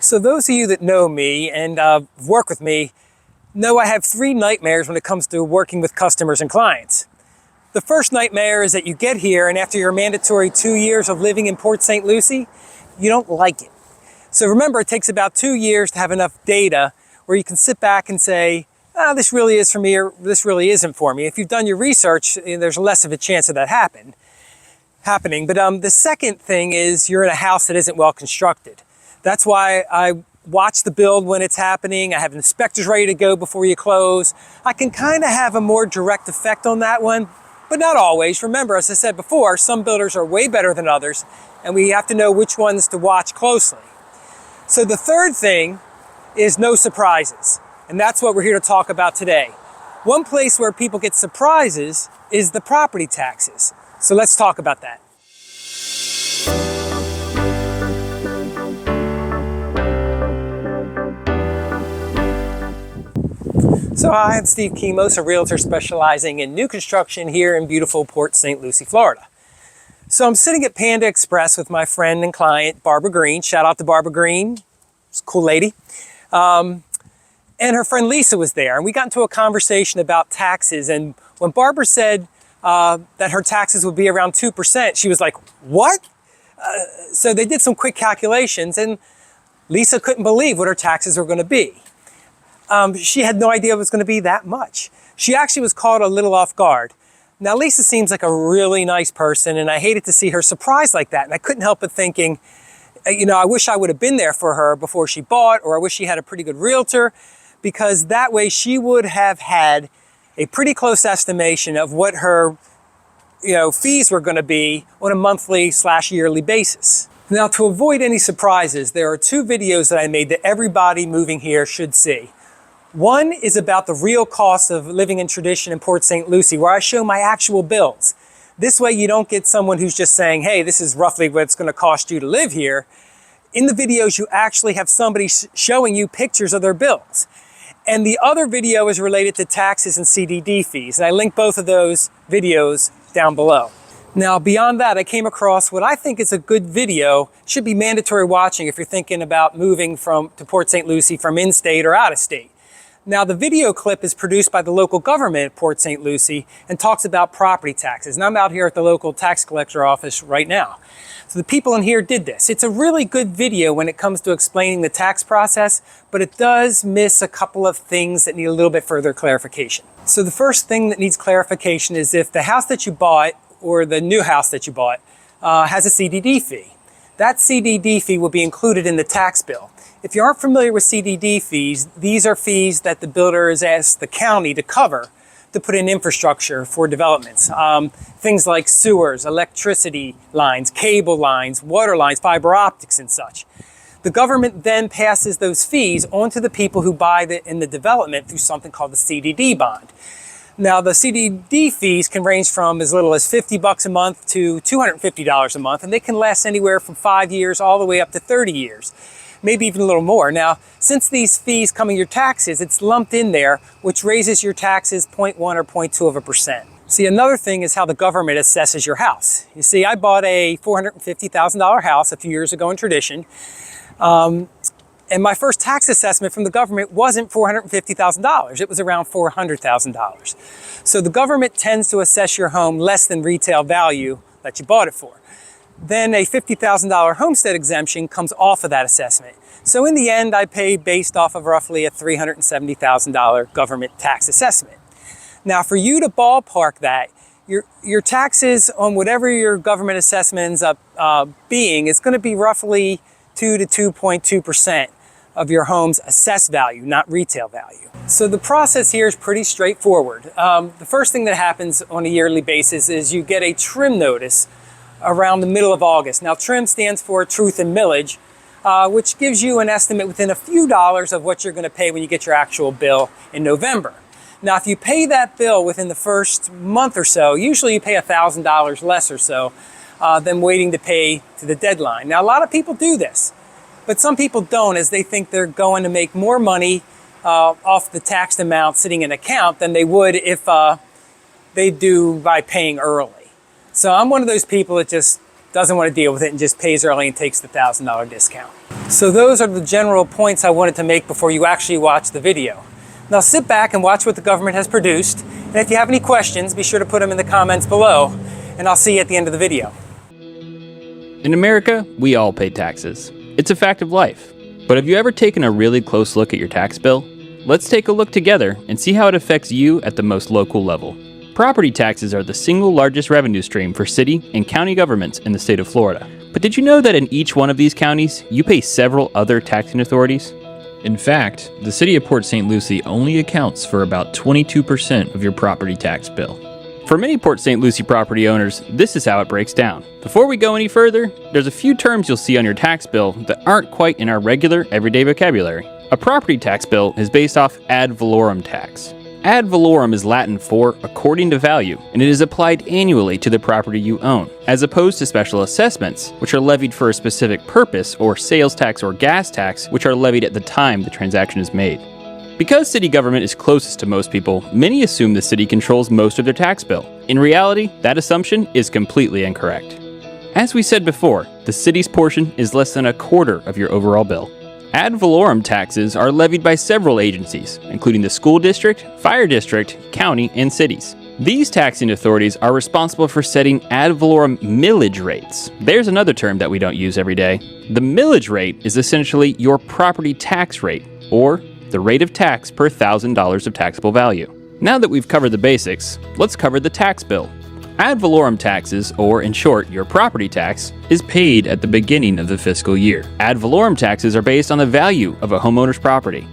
So those of you that know me and work with me know I have three nightmares when it comes to working with customers and clients. The first nightmare is that you get here and after your mandatory 2 years of living in Port St. Lucie, you don't like it. So remember, it takes about 2 years to have enough data where you can sit back and say, this really is for me or this really isn't for me. If you've done your research, there's less of a chance of that happening. But the second thing is you're in a house that isn't well constructed. That's why I watch the build when it's happening. I have inspectors ready to go before you close. I can kind of have a more direct effect on that one, but not always. Remember, as I said before, some builders are way better than others, and we have to know which ones to watch closely. So the third thing is no surprises, and that's what we're here to talk about today. One place where people get surprises is the property taxes. So let's talk about that. So I'm Steve Kimos, a realtor specializing in new construction here in beautiful Port St. Lucie, Florida. So I'm sitting at Panda Express with my friend and client, Barbara Green. Shout out to Barbara Green, she's a cool lady. And her friend Lisa was there, and we got into a conversation about taxes. And when Barbara said that her taxes would be around 2%, she was like, what? So they did some quick calculations, and Lisa couldn't believe what her taxes were going to be. She had no idea it was going to be that much. She actually was caught a little off guard. Now, Lisa seems like a really nice person, and I hated to see her surprised like that. And I couldn't help but thinking, I wish I would have been there for her before she bought, or I wish she had a pretty good realtor, because that way she would have had a pretty close estimation of what her, fees were going to be on a monthly/yearly basis. Now, to avoid any surprises, there are two videos that I made that everybody moving here should see. One is about the real cost of living in tradition in Port St. Lucie, where I show my actual bills. This way you don't get someone who's just saying, hey, this is roughly what it's going to cost you to live here. In the videos, you actually have somebody showing you pictures of their bills. And the other video is related to taxes and CDD fees. And I link both of those videos down below. Now, beyond that, I came across what I think is a good video. Should be mandatory watching if you're thinking about moving to Port St. Lucie from in-state or out of state. Now, the video clip is produced by the local government at Port St. Lucie and talks about property taxes. And I'm out here at the local tax collector office right now. So the people in here did this. It's a really good video when it comes to explaining the tax process, but it does miss a couple of things that need a little bit further clarification. So the first thing that needs clarification is if the house that you bought or the new house that you bought has a CDD fee. That CDD fee will be included in the tax bill. If you aren't familiar with CDD fees, these are fees that the builder has asked the county to cover to put in infrastructure for developments. Things like sewers, electricity lines, cable lines, water lines, fiber optics and such. The government then passes those fees on to the people who buy in the development through something called the CDD bond. Now, the CDD fees can range from as little as $50 a month to $250 a month, and they can last anywhere from 5 years all the way up to 30 years, maybe even a little more. Now, since these fees come in your taxes, it's lumped in there, which raises your taxes 0.1 or 0.2%. See, another thing is how the government assesses your house. You see, I bought a $450,000 house a few years ago in tradition. And my first tax assessment from the government wasn't $450,000. It was around $400,000. So the government tends to assess your home less than retail value that you bought it for. Then a $50,000 Homestead Exemption comes off of that assessment. So in the end, I paid based off of roughly a $370,000 government tax assessment. Now, for you to ballpark that, your taxes on whatever your government assessment ends up being is going to be roughly 2 to 2.2% of your home's assessed value, not retail value. So the process here is pretty straightforward. The first thing that happens on a yearly basis is you get a trim notice around the middle of August. Now, trim stands for truth in millage, which gives you an estimate within a few dollars of what you're going to pay when you get your actual bill in November. Now, if you pay that bill within the first month or so, usually you pay $1,000 less or so than waiting to pay to the deadline. Now, a lot of people do this, but some people don't, as they think they're going to make more money off the taxed amount sitting in account than they would if they do by paying early. So I'm one of those people that just doesn't want to deal with it and just pays early and takes the $1,000 discount. So those are the general points I wanted to make before you actually watch the video. Now sit back and watch what the government has produced, and if you have any questions, be sure to put them in the comments below, and I'll see you at the end of the video. In America, we all pay taxes. It's a fact of life. But have you ever taken a really close look at your tax bill? Let's take a look together and see how it affects you at the most local level. Property taxes are the single largest revenue stream for city and county governments in the state of Florida. But did you know that in each one of these counties, you pay several other taxing authorities? In fact, the city of Port St. Lucie only accounts for about 22% of your property tax bill. For many Port St. Lucie property owners, this is how it breaks down. Before we go any further, there's a few terms you'll see on your tax bill that aren't quite in our regular, everyday vocabulary. A property tax bill is based off ad valorem tax. Ad valorem is Latin for according to value, and it is applied annually to the property you own, as opposed to special assessments, which are levied for a specific purpose, or sales tax or gas tax, which are levied at the time the transaction is made. Because city government is closest to most people, many assume the city controls most of their tax bill. In reality, that assumption is completely incorrect. As we said before, the city's portion is less than a quarter of your overall bill. Ad valorem taxes are levied by several agencies, including the school district, fire district, county, and cities. These taxing authorities are responsible for setting ad valorem millage rates. There's another term that we don't use every day. The millage rate is essentially your property tax rate, or the rate of tax per $1,000 of taxable value. Now that we've covered the basics, let's cover the tax bill. Ad valorem taxes, or in short, your property tax, is paid at the beginning of the fiscal year. Ad valorem taxes are based on the value of a homeowner's property.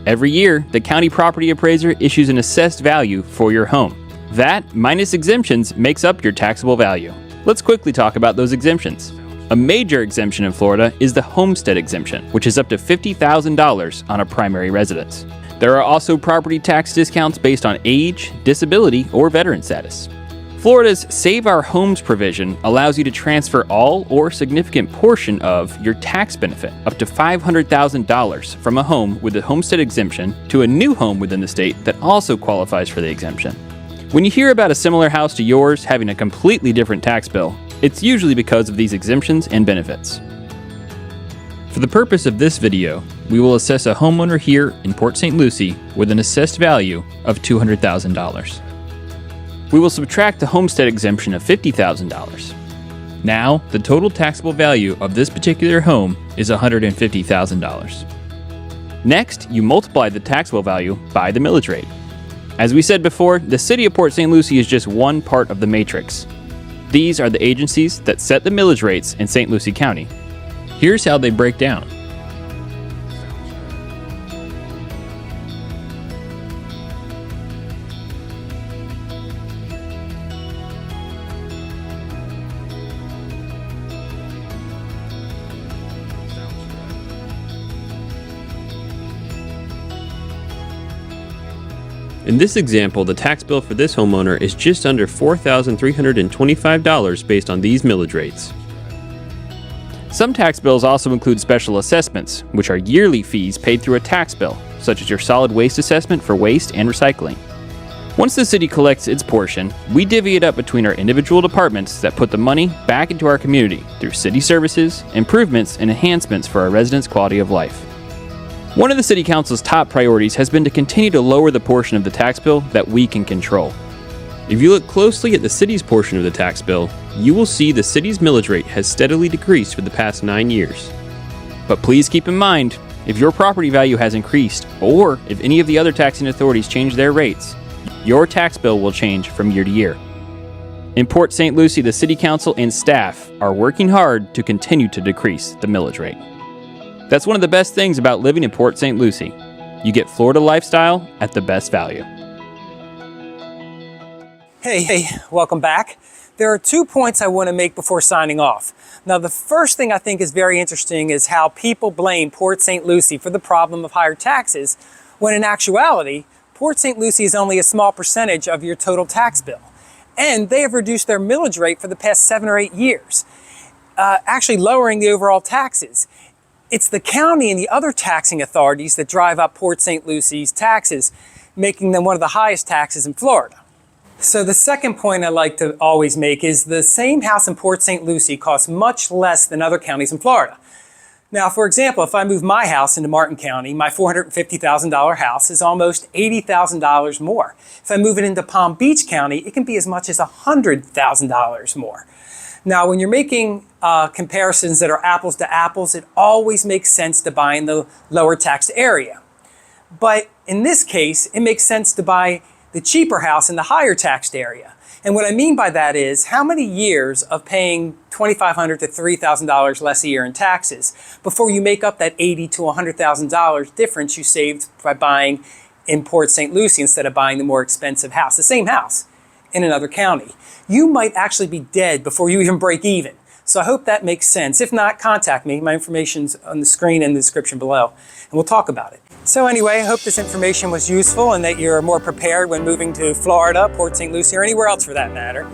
Every year, the county property appraiser issues an assessed value for your home. That, minus exemptions, makes up your taxable value. Let's quickly talk about those exemptions. A major exemption in Florida is the Homestead Exemption, which is up to $50,000 on a primary residence. There are also property tax discounts based on age, disability, or veteran status. Florida's Save Our Homes provision allows you to transfer all or significant portion of your tax benefit, up to $500,000, from a home with the Homestead Exemption to a new home within the state that also qualifies for the exemption. When you hear about a similar house to yours having a completely different tax bill, it's usually because of these exemptions and benefits. For the purpose of this video, we will assess a homeowner here in Port St. Lucie with an assessed value of $200,000. We will subtract the homestead exemption of $50,000. Now, the total taxable value of this particular home is $150,000. Next, you multiply the taxable value by the millage rate. As we said before, the city of Port St. Lucie is just one part of the matrix. These are the agencies that set the millage rates in St. Lucie County. Here's how they break down. In this example, the tax bill for this homeowner is just under $4,325 based on these millage rates. Some tax bills also include special assessments, which are yearly fees paid through a tax bill, such as your solid waste assessment for waste and recycling. Once the city collects its portion, we divvy it up between our individual departments that put the money back into our community through city services, improvements, and enhancements for our residents' quality of life. One of the City Council's top priorities has been to continue to lower the portion of the tax bill that we can control. If you look closely at the city's portion of the tax bill, you will see the city's millage rate has steadily decreased for the past 9 years. But please keep in mind, if your property value has increased, or if any of the other taxing authorities change their rates, your tax bill will change from year to year. In Port St. Lucie, the City Council and staff are working hard to continue to decrease the millage rate. That's one of the best things about living in Port St. Lucie. You get Florida lifestyle at the best value. Hey, welcome back. There are 2 points I want to make before signing off. Now, the first thing I think is very interesting is how people blame Port St. Lucie for the problem of higher taxes, when in actuality, Port St. Lucie is only a small percentage of your total tax bill. And they have reduced their millage rate for the past 7 or 8 years, actually lowering the overall taxes. It's the county and the other taxing authorities that drive up Port St. Lucie's taxes, making them one of the highest taxes in Florida. So the second point I like to always make is the same house in Port St. Lucie costs much less than other counties in Florida. Now, for example, if I move my house into Martin County, my $450,000 house is almost $80,000 more. If I move it into Palm Beach County, it can be as much as $100,000 more. Now, when you're making comparisons that are apples to apples, it always makes sense to buy in the lower taxed area. But in this case, it makes sense to buy the cheaper house in the higher taxed area. And what I mean by that is how many years of paying $2,500 to $3,000 less a year in taxes before you make up that $80,000 to $100,000 difference you saved by buying in Port St. Lucie instead of buying the more expensive house, the same house in another county. You might actually be dead before you even break even. So I hope that makes sense. If not, contact me. My information's on the screen in the description below, and we'll talk about it. So anyway, I hope this information was useful and that you're more prepared when moving to Florida, Port St. Lucie, or anywhere else for that matter.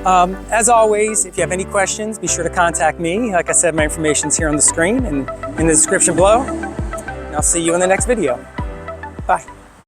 As always, if you have any questions, be sure to contact me. Like I said, my information's here on the screen and in the description below. And I'll see you in the next video. Bye.